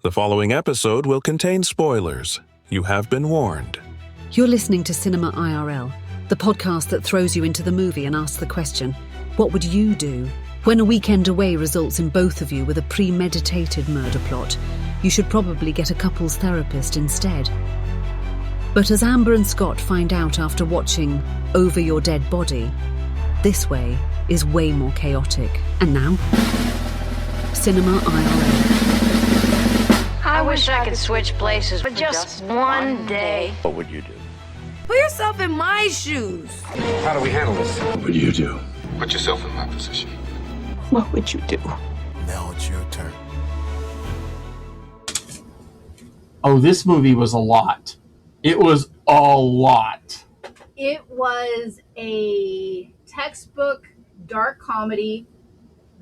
The following episode will contain spoilers. You have been warned. You're listening to Cinema IRL, the podcast that throws you into the movie and asks the question, what would you do? When a weekend away results in both of you with a premeditated murder plot, you should probably get a couples therapist instead. But as Amber and Scott find out after watching Over Your Dead Body, this way is way more chaotic. And now, Cinema IRL. I wish I could switch places for just one day. What would you do? Put yourself in my shoes. How do we handle this? What would you do? Put yourself in my position. What would you do? Now it's your turn. Oh, this movie was a lot. It was a lot. It was a textbook dark comedy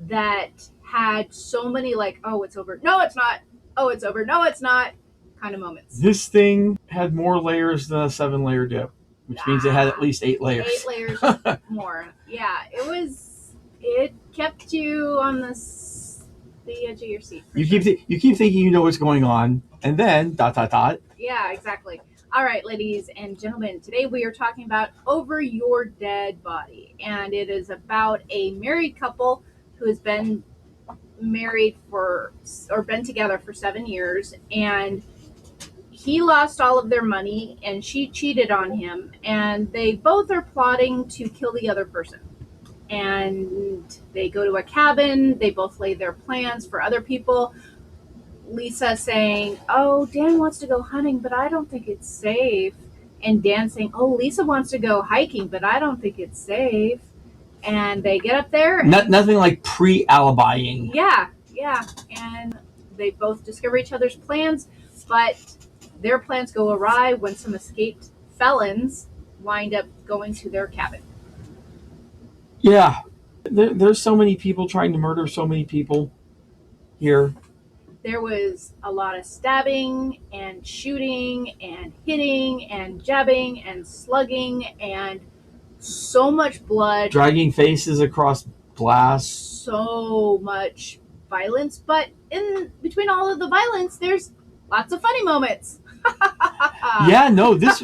that had so many oh, it's over. No, it's not. Oh, it's over. No, it's not kind of moments. This thing had more layers than a 7-layer dip, which means it had at least 8 layers. 8 layers more. Yeah, it kept you on the edge of your seat. You keep thinking you know what's going on, and then ... Yeah, exactly. All right, ladies and gentlemen, today we are talking about Over Your Dead Body, and it is about a married couple who has been married been together for 7 years, and he lost all of their money and she cheated on him, and they both are plotting to kill the other person. And they go to a cabin, they both lay their plans for other people. Lisa saying, oh, Dan wants to go hunting, but I don't think it's safe. And Dan saying, oh, Lisa wants to go hiking, but I don't think it's safe. And they get up there. Nothing like pre-alibying. Yeah. And they both discover each other's plans, but their plans go awry when some escaped felons wind up going to their cabin. Yeah. There's so many people trying to murder so many people here. There was a lot of stabbing and shooting and hitting and jabbing and slugging and so much blood. Dragging faces across glass. So much violence. But in between all of the violence, there's lots of funny moments. Yeah, no, this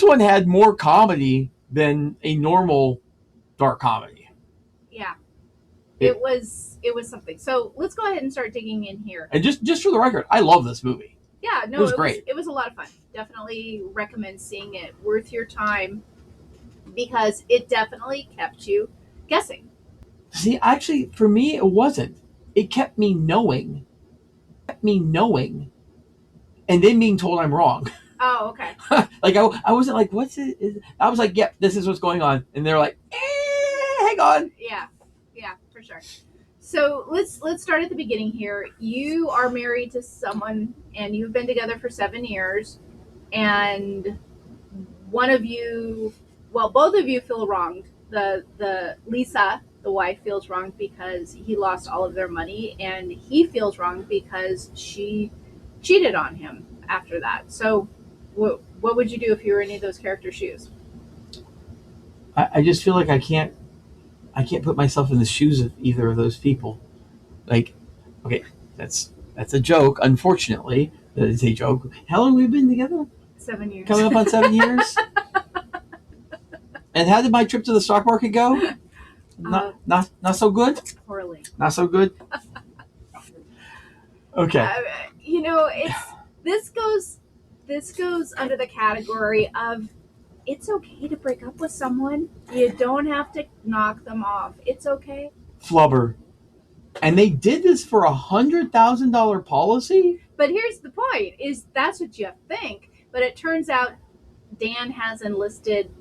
one had more comedy than a normal dark comedy. Yeah. It was something. So let's go ahead and start digging in here. And just for the record, I love this movie. Yeah, no, it was great. It was a lot of fun. Definitely recommend seeing it. Worth your time, because it definitely kept you guessing. See, actually, for me, it wasn't. It kept me knowing. And then being told I'm wrong. Oh, okay. I wasn't like, what's it? I was like, yep, this is what's going on. And they're like, hang on. Yeah, for sure. So let's start at the beginning here. You are married to someone, and you've been together for 7 years, and both of you feel wronged. The Lisa, the wife, feels wronged because he lost all of their money, and he feels wronged because she cheated on him after that. So what would you do if you were in any of those characters' shoes? I just feel like I can't put myself in the shoes of either of those people. Like, okay, that's a joke. Unfortunately, that is a joke. How long have we been together? 7 years. Coming up on 7 years. And how did my trip to the stock market go? Not so good. Poorly. Not so good. Okay. This goes under the category of it's okay to break up with someone. You don't have to knock them off. It's okay. Flubber. And they did this for $100,000 policy? But here's the point, is that's what you think. But it turns out Dan has enlisted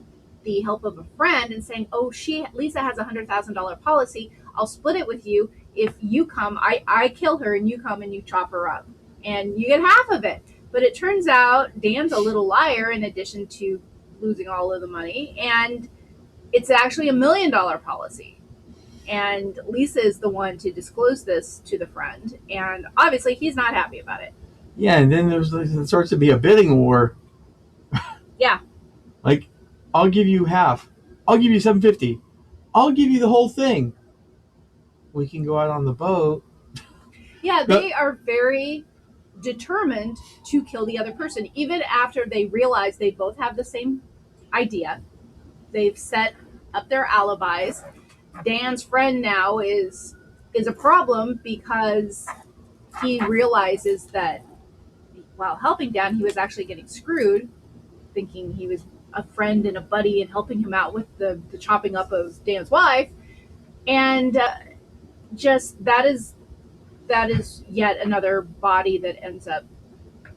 the help of a friend and saying, oh, Lisa has a $100,000 policy. I'll split it with you. If you come, I kill her, and you come and you chop her up. And you get half of it. But it turns out Dan's a little liar in addition to losing all of the money. And it's actually $1 million policy. And Lisa is the one to disclose this to the friend. And obviously he's not happy about it. Yeah, and then it starts to be a bidding war. Yeah. Like, I'll give you half. I'll give you $750. I'll give you the whole thing. We can go out on the boat. Yeah, they are very determined to kill the other person, even after they realize they both have the same idea. They've set up their alibis. Dan's friend now is a problem because he realizes that while helping Dan, he was actually getting screwed, thinking he was a friend and a buddy and helping him out with the chopping up of Dan's wife. And just that is yet another body that ends up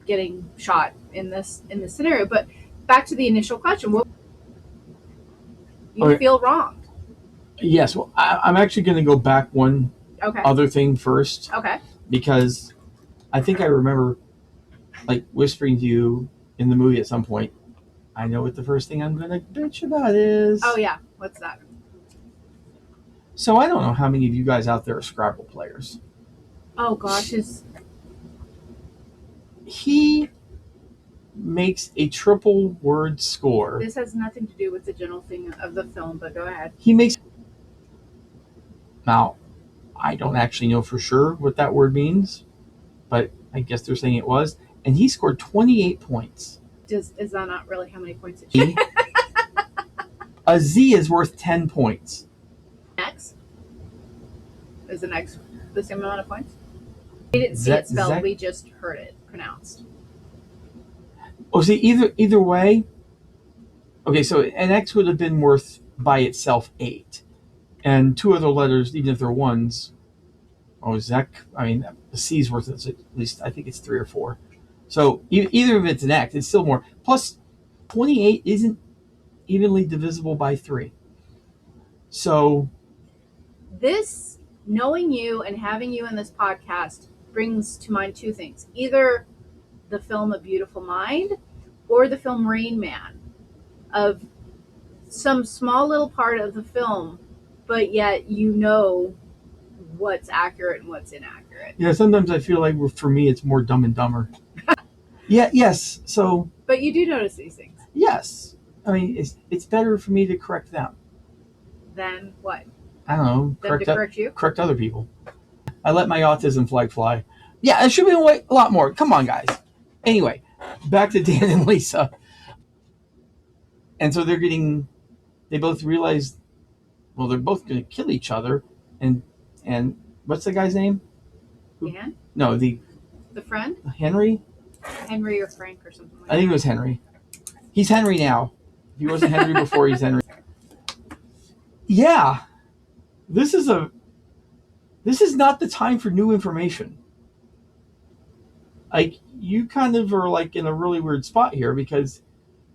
getting shot in this scenario. But back to the initial question, what you feel wronged? Yes, well, I'm actually going to go back one other thing first. Okay. Because I think I remember like whispering to you in the movie at some point, I know what the first thing I'm going to bitch about is. Oh, yeah. What's that? So I don't know how many of you guys out there are Scrabble players. Oh, gosh. He makes a triple word score. This has nothing to do with the general thing of the film, but go ahead. He makes... Now, I don't actually know for sure what that word means, but I guess they're saying it was. And he scored 28 points. Is that not really how many points it should? A Z is worth 10 points. X? Is the X the same amount of points? We didn't see it spelled, we just heard it pronounced. Oh, see, either way. Okay, so an X would have been worth by itself 8. And 2 other letters, even if they're ones. Oh, Zek. I mean, the C's worth at least, I think it's 3 or 4. So either of it's an X, it's still more. Plus, 28 isn't evenly divisible by 3. So, this, knowing you and having you in this podcast, brings to mind 2 things. Either the film A Beautiful Mind or the film Rain Man, of some small little part of the film, but yet you know what's accurate and what's inaccurate. Yeah, sometimes I feel like for me it's more Dumb and Dumber. Yeah, yes. So. But you do notice these things. Yes. I mean, it's better for me to correct them. Then what? I don't know. Correct you? Correct other people. I let my autism flag fly. Yeah, it should be a lot more. Come on, guys. Anyway, back to Dan and Lisa. And so they both realize, well, they're both going to kill each other. And what's the guy's name? Dan? No, the friend? Henry? Henry or Frank or something like that. I think it was Henry. He's Henry now. If he wasn't Henry before, he's Henry. Yeah. This is not the time for new information. Like, you kind of are like in a really weird spot here because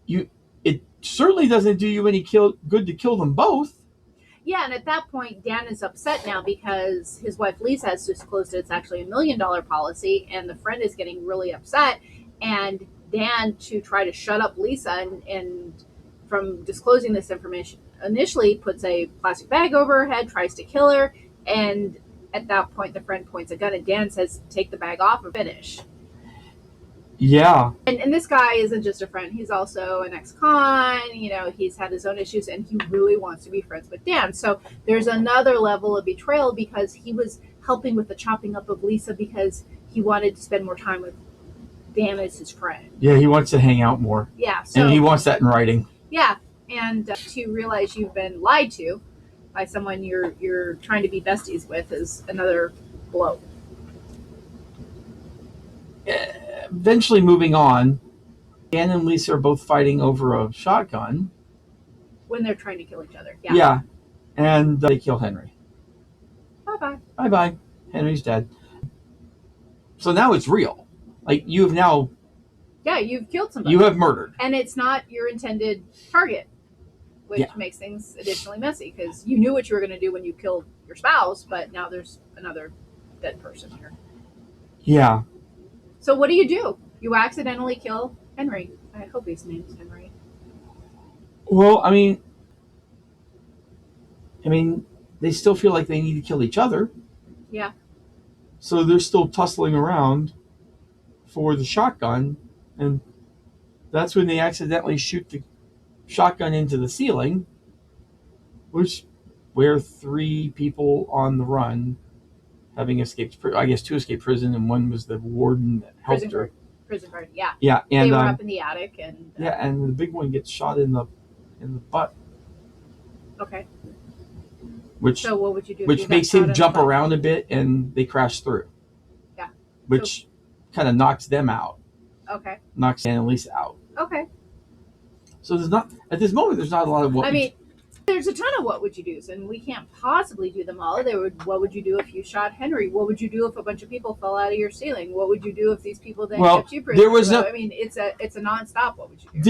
it certainly doesn't do you any good to kill them both. Yeah, and at that point, Dan is upset now because his wife Lisa has disclosed it's actually $1 million policy, and the friend is getting really upset. And Dan, to try to shut up Lisa and from disclosing this information, initially puts a plastic bag over her head, tries to kill her, and at that point, the friend points a gun at Dan and says, "Take the bag off and finish." Yeah. And this guy isn't just a friend. He's also an ex-con. He's had his own issues, and he really wants to be friends with Dan. So there's another level of betrayal because he was helping with the chopping up of Lisa because he wanted to spend more time with Dan as his friend. Yeah, he wants to hang out more. Yeah. So, and he wants that in writing. Yeah. And to realize you've been lied to by someone you're trying to be besties with is another blow. Eventually moving on, Dan and Lisa are both fighting over a shotgun. When they're trying to kill each other. Yeah. Yeah. And they kill Henry. Bye-bye. Bye-bye. Henry's dead. So now it's real. Like, you have now... Yeah, you've killed somebody. You have murdered. And it's not your intended target, which makes things additionally messy because you knew what you were going to do when you killed your spouse, but now there's another dead person here. Yeah. So what do? You accidentally kill Henry. I hope his name's Henry. Well, I mean, they still feel like they need to kill each other. Yeah. So they're still tussling around for the shotgun, and that's when they accidentally shoot the shotgun into the ceiling, where 3 people on the run having escaped, I guess 2 escaped prison, and one was the warden that helped her. Prison guard, yeah. Yeah, and they were up in the attic, and and the big one gets shot in the butt. Okay. Which So what would you do? which makes him jump around a bit, and they crash through. Yeah. Which kind of knocks them out. Okay. Knocks Dan and Lisa out. Okay. So there's not at this moment. There's not a lot of what. I mean, there's a ton of what would you do's, and we can't possibly do them all. What would you do if you shot Henry? What would you do if a bunch of people fell out of your ceiling? What would you do if these people then kept you prisoner? There was I mean, it's a nonstop. What would you do?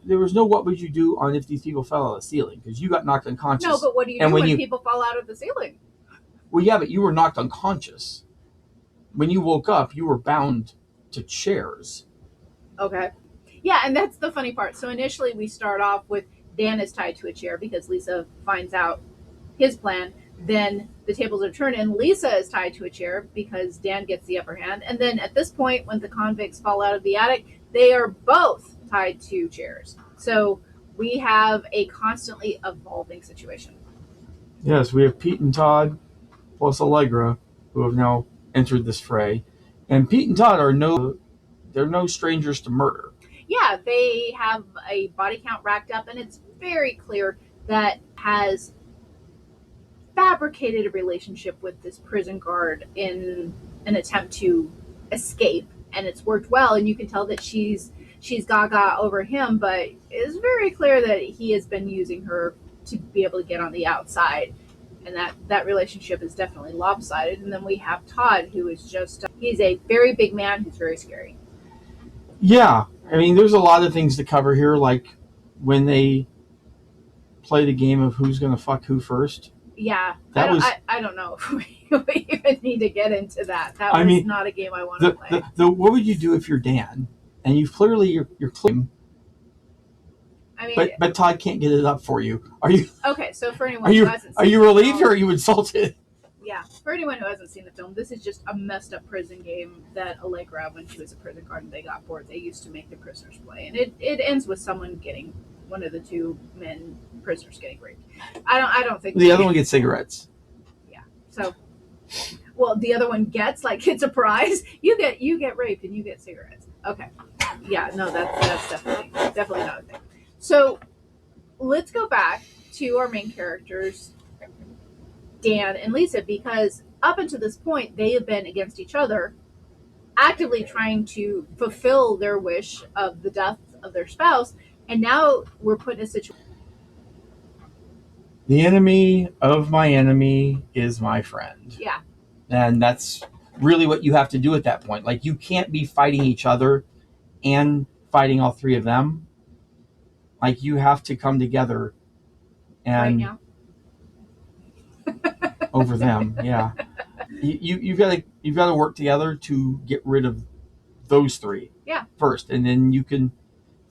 There was no what would you do on if these people fell out of the ceiling, because you got knocked unconscious. No, but what do you do when people fall out of the ceiling? Well, yeah, but you were knocked unconscious. When you woke up, you were bound to chairs. Okay. Yeah, and that's the funny part. So initially we start off with Dan is tied to a chair because Lisa finds out his plan. Then the tables are turned and Lisa is tied to a chair because Dan gets the upper hand. And then at this point, when the convicts fall out of the attic, they are both tied to chairs. So we have a constantly evolving situation. Yes, we have Pete and Todd plus Allegra who have now entered this fray. And Pete and Todd are no strangers to murder. Yeah, they have a body count racked up, and it's very clear that has fabricated a relationship with this prison guard in an attempt to escape, and it's worked well, and you can tell that she's gaga over him, but it's very clear that he has been using her to be able to get on the outside, and that relationship is definitely lopsided. And then we have Todd, who is just he's a very big man who's very scary. Yeah, I mean, there's a lot of things to cover here, like when they play the game of who's going to fuck who first. Yeah, I don't know if we even need to get into that. That was not a game I want to play. What would you do if you're Dan and you've clearly you're clean? I mean, but Todd can't get it up for you. Are you okay? So for anyone who hasn't, are you relieved or are you insulted? Yeah, for anyone who hasn't seen the film, this is just a messed up prison game that Allegra, when she was a prison guard and they got bored, they used to make the prisoners play. And it ends with one of the two men prisoners getting raped. I don't think the other one gets cigarettes. Yeah. So, well, the other one gets, like, it's a prize. You get raped and you get cigarettes. Okay. Yeah, no, that's definitely not a thing. So, let's go back to our main characters, Dan and Lisa, because up until this point, they have been against each other, actively trying to fulfill their wish of the death of their spouse, and now we're put in a situation. The enemy of my enemy is my friend. Yeah. And that's really what you have to do at that point. Like, you can't be fighting each other and fighting all three of them. Like, you have to come together and... Right now? over them, yeah. You've got to work together to get rid of those three. Yeah. First, and then you can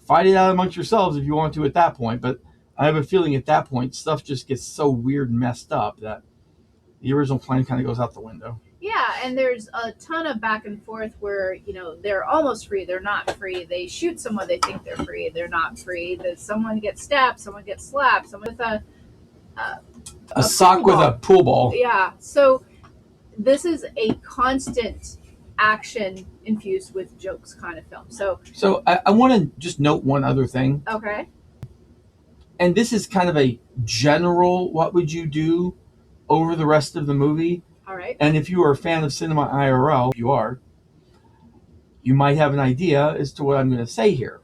fight it out amongst yourselves if you want to at that point. But I have a feeling at that point stuff just gets so weird and messed up that the original plan kind of goes out the window. Yeah, and there's a ton of back and forth where, they're almost free, they're not free. They shoot someone, they think they're free, they're not free. Someone gets stabbed, someone gets slapped, someone with a sock with a pool ball. Yeah, so this is a constant action infused with jokes kind of film. So I want to just note one other thing. Okay. And this is kind of a general what would you do over the rest of the movie. All right. And if you are a fan of Cinema IRL, you might have an idea as to what I'm going to say here.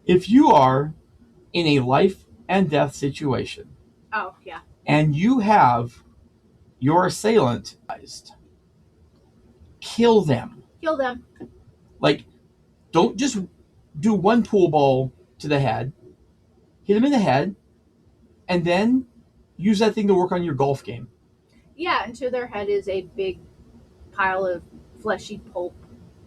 If you are in a life and death situation. Oh, yeah. And you have your assailant, kill them. Kill them. Like, don't just do one pool ball to the head, hit them in the head, and then use that thing to work on your golf game. Yeah, and to their head is a big pile of fleshy pulp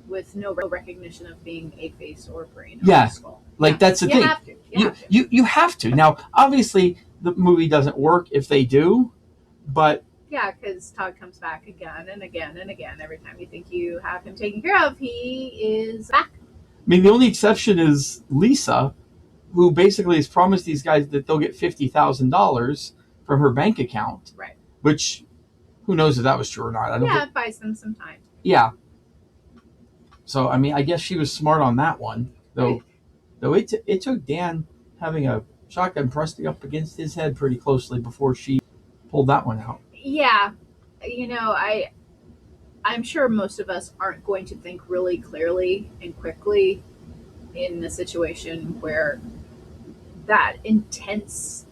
with no recognition of being a face or a brain or a skull. Like, that's the thing. Have to. You have to. Now, obviously, the movie doesn't work if they do, but... Yeah, because Todd comes back again and again and again. Every time you think you have him taken care of, he is back. I mean, the only exception is Lisa, who basically has promised these guys that they'll get $50,000 from her bank account. Right. Which who knows if that was true or not? I don't it buys them some time. Yeah. So, I mean, I guess she was smart on that one. Though it took Dan having a shotgun pressed up against his head pretty closely before she pulled that one out. Yeah. I'm sure most of us aren't going to think really clearly and quickly in a situation where that intense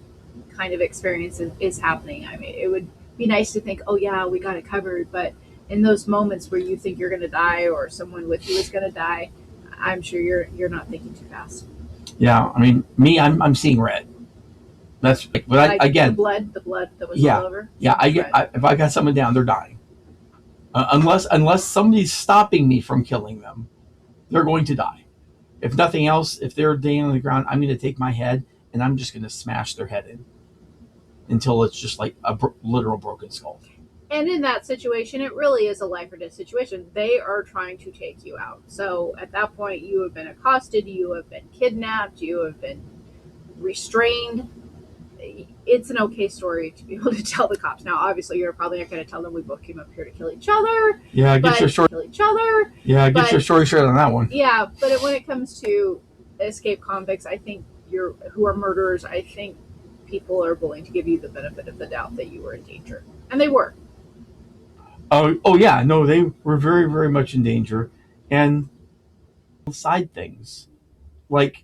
kind of experience is happening. I mean, it would be nice to think, oh yeah, we got it covered, but in those moments where you think you're going to die or someone with you is going to die, I'm sure you're not thinking too fast. Yeah, I mean, me, I'm seeing red. That's but like again, the blood that was all over. Yeah, if I got someone down, they're dying. Unless somebody's stopping me from killing them, they're going to die. If nothing else, if they're laying on the ground, I'm going to take my head and I'm just going to smash their head in until it's just like a literal broken skull. And in that situation, it really is a life or death situation. They are trying to take you out. So at that point, you have been accosted, you have been kidnapped, you have been restrained. It's an okay story to be able to tell the cops. Now, obviously, you're probably not going to tell them we both came up here to kill each other. Yeah, get your story. Kill each other. Yeah, get your story straight on that one. Yeah, but when it comes to escaped convicts, I think who are murderers, I think people are willing to give you the benefit of the doubt that you were in danger, and they were. Oh yeah, no, they were very, very much in danger, and side things, like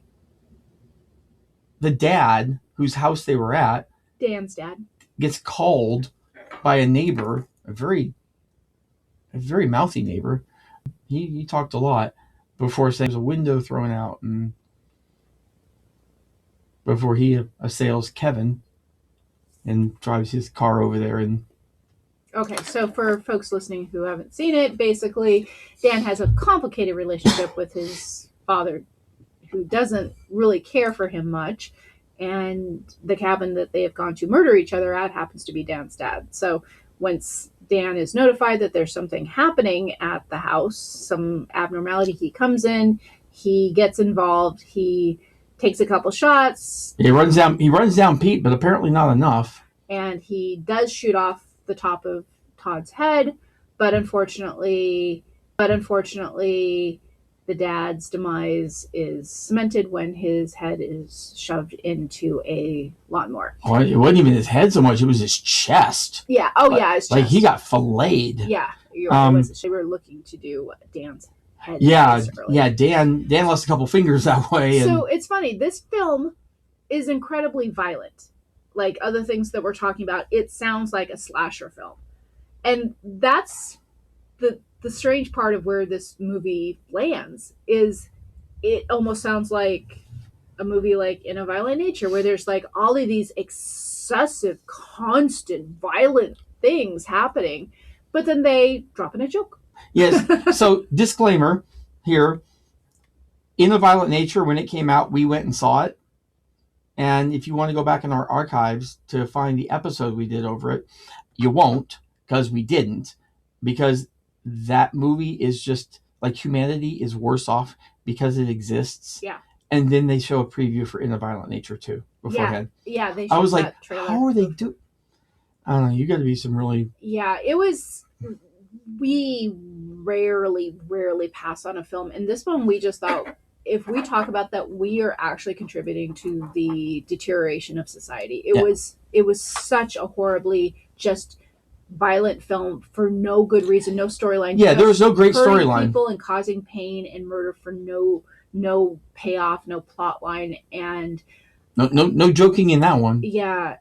the dad whose house they were at, Dan's dad, gets called by a neighbor, a very mouthy neighbor. He talked a lot before saying there's a window thrown out, and before he assails Kevin and drives his car over there. And okay, so for folks listening who haven't seen it, basically Dan has a complicated relationship with his father, who doesn't really care for him much, and the cabin that they have gone to murder each other at happens to be Dan's dad. So once Dan is notified that there's something happening at the house, some abnormality, he comes in, he gets involved, he takes a couple shots. He runs down Pete, but apparently not enough. And he does shoot off the top of Todd's head, but unfortunately, the dad's demise is cemented when his head is shoved into a lawnmower. Oh, it wasn't even his head so much; it was his chest. Yeah. Oh, yeah. His chest. Like he got filleted. Yeah. They were looking to do Dan's head. Yeah. Yeah. Dan lost a couple fingers that way. So it's funny. This film is incredibly violent. Like other things that we're talking about, it sounds like a slasher film, and that's the strange part of where this movie lands. Is it almost sounds like a movie like In a Violent Nature, where there's like all of these excessive, constant, violent things happening, but then they drop in a joke. Yes. So disclaimer here: In a Violent Nature, when it came out, we went and saw it. And if you want to go back in our archives to find the episode we did over it, you won't, because we didn't. Because that movie is just like humanity is worse off because it exists. Yeah. And then they show a preview for In a Violent Nature too beforehand. Yeah. They. I was like, that trailer. How are they doing? I don't know. You got to be some really. Yeah, it was. We rarely pass on a film, and this one we just thought, if we talk about that, we are actually contributing to the deterioration of society. It was such a horribly just violent film for no good reason, no storyline. Yeah, there was no great storyline. People and causing pain and murder for no payoff, no plot line, and no joking in that one. Yeah,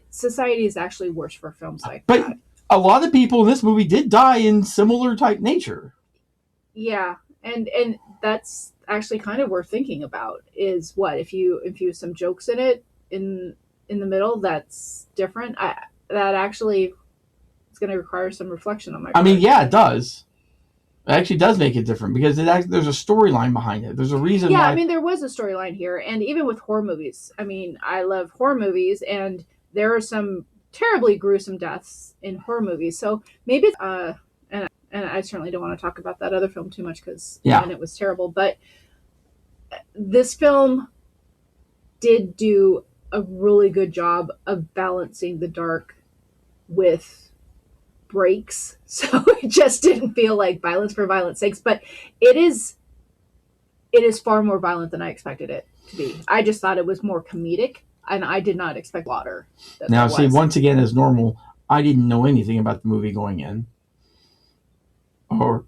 society is actually worse for films like but that. A lot of people in this movie did die in similar type nature. Yeah, and that's actually kind of worth thinking about. Is what if you infuse some jokes in it in the middle? That's different. That actually is going to require some reflection on my part. I mean, yeah, it does. It actually does make it different because there's a storyline behind it. There's a reason. Yeah, why... I mean, there was a storyline here, and even with horror movies. I mean, I love horror movies, and there are some terribly gruesome deaths in horror movies. So maybe, and I certainly don't want to talk about that other film too much because it was terrible. But this film did do a really good job of balancing the dark with breaks, so it just didn't feel like violence for violence sakes. But it is far more violent than I expected it to be. I just thought it was more comedic, and I did not expect water. Now, see, once again, as normal, I didn't know anything about the movie going in, or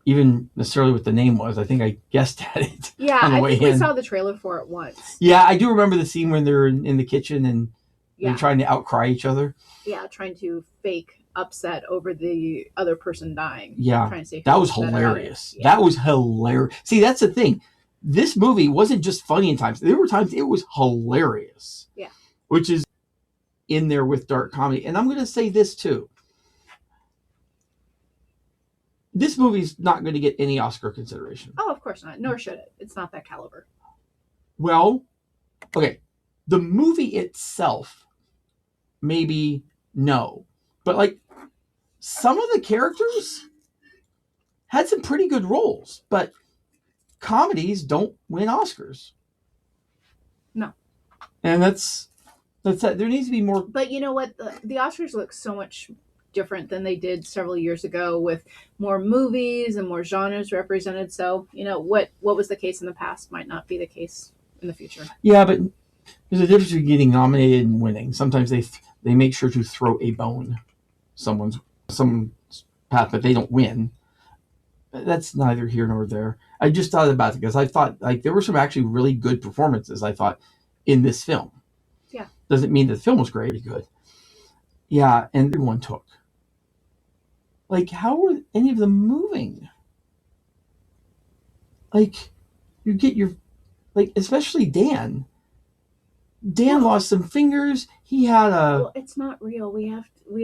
even necessarily what the name was. I think I guessed at it. Yeah, on the I way think we in. saw the trailer for it once. Yeah, I do remember the scene when they're in the kitchen and Yeah. they're trying to outcry each other. Yeah, trying to fake upset over the other person dying. Yeah, Trying to see that was who's better at it. hilarious. Yeah. That was hilarious. See, that's the thing. This movie wasn't just funny in times. There were times it was hilarious. Yeah. Which is in there with dark comedy. And I'm going to say this too. This movie's not going to get any Oscar consideration. Oh, of course not. Nor should it. It's not that caliber. Well, okay. The movie itself, maybe no. But like some of the characters had some pretty good roles. But comedies don't win Oscars. No. And that's that. There needs to be more. But you know what? The Oscars look so much different than they did several years ago, with more movies and more genres represented. So, you know, what was the case in the past might not be the case in the future. Yeah, but there's a difference between getting nominated and winning. Sometimes they make sure to throw a bone someone's path, but they don't win. That's neither here nor there. I just thought about it because I thought like there were some actually really good performances, I thought, in this film. Yeah. Doesn't mean that the film was great, pretty good. Yeah, and everyone took. Like, how were any of them moving? Like, you get your, like, especially Dan. Dan lost some fingers. He had a. Well, it's not real. We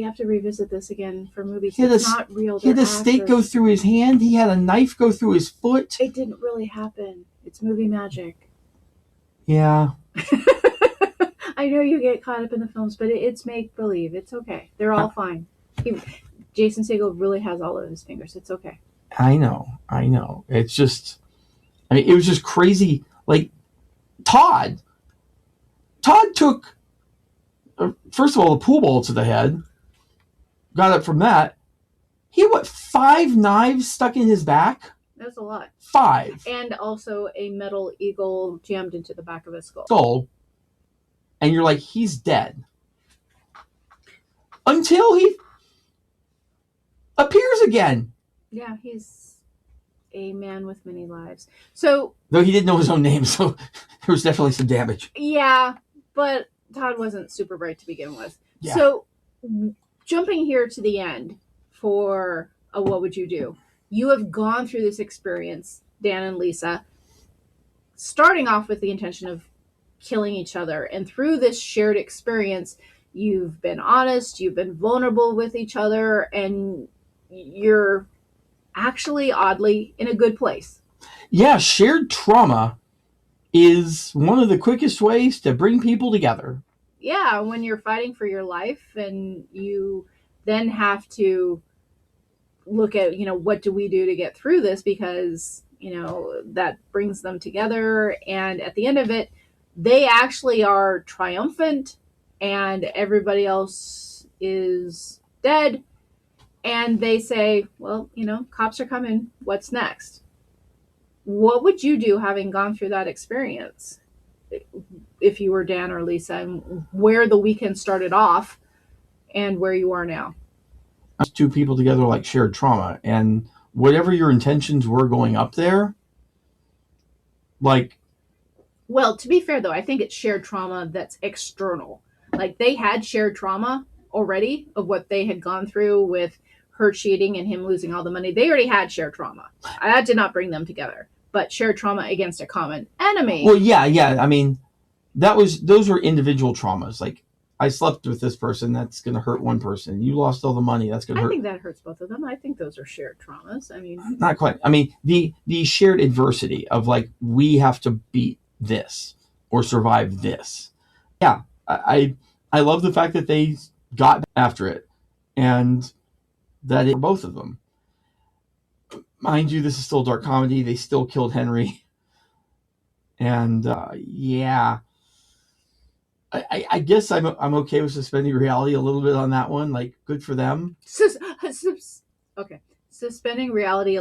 have to revisit this again for movies. He had It's a- not real. He had They're a stake go actors. through his hand. He had a knife go through his foot. It didn't really happen. It's movie magic. Yeah. I know you get caught up in the films, but it's make believe. It's okay. They're all fine. Jason Segel really has all of his fingers. It's okay. I know. It's just, I mean, it was just crazy. Like, Todd took, first of all, the pool ball to the head, got up from that. He had, what, 5 knives stuck in his back? That's a lot. 5. And also a metal eagle jammed into the back of his skull. Skull. And you're like, he's dead. Until he appears again. Yeah, he's a man with many lives. So, Though he didn't know his own name, so there was definitely some damage. yeah, but Todd wasn't super bright to begin with. Yeah. So, jumping here to the end for a What Would You Do? You have gone through this experience, Dan and Lisa, starting off with the intention of killing each other. And through this shared experience, you've been honest, you've been vulnerable with each other, and you're actually, oddly, in a good place. Yeah, shared trauma is one of the quickest ways to bring people together. Yeah, when you're fighting for your life and you then have to look at, what do we do to get through this? Because, that brings them together. And at the end of it, they actually are triumphant and everybody else is dead. And they say, well, cops are coming. What's next? What would you do having gone through that experience if you were Dan or Lisa, and where the weekend started off and where you are now? Two people together like shared trauma, and whatever your intentions were going up there, like... Well, to be fair, though, I think it's shared trauma that's external. Like, they had shared trauma already of what they had gone through with her cheating and him losing all the money. They already had shared trauma. That did not bring them together. But shared trauma against a common enemy. Well, yeah. I mean, those were individual traumas. Like, I slept with this person, that's going to hurt one person. You lost all the money, that's going to hurt. I think that hurts both of them. I think those are shared traumas. I mean, not quite. I mean, the shared adversity of like, we have to beat this or survive this. Yeah, I love the fact that they got after it, and that it, both of them. Mind you, this is still dark comedy. They still killed Henry. And yeah, I guess I'm okay with suspending reality a little bit on that one. Like, good for them. Okay, suspending reality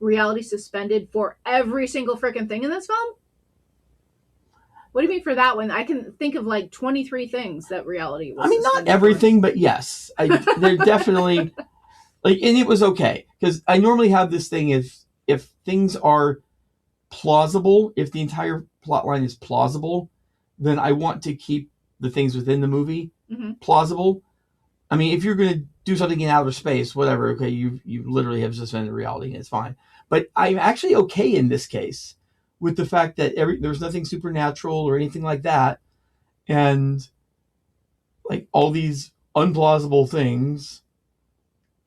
reality suspended for every single freaking thing in this film. What do you mean for that one? I can think of like 23 things that reality was. I mean, not everything, but yes, they're definitely like, and it was okay because I normally have this thing if things are plausible, if the entire plot line is plausible, then I want to keep the things within the movie plausible. I mean, if you're going to do something in outer space, whatever, okay, you literally have suspended reality and it's fine. But I'm actually okay in this case with the fact that there's nothing supernatural or anything like that, and like all these unplausible things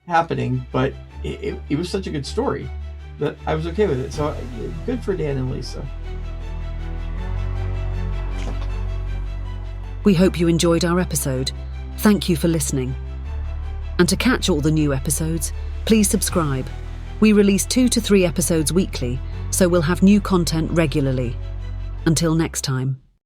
happening, but it was such a good story that I was okay with it. So good for Dan and Lisa. We hope you enjoyed our episode. Thank you for listening. And to catch all the new episodes, please subscribe. We release 2 to 3 episodes weekly, so we'll have new content regularly. Until next time.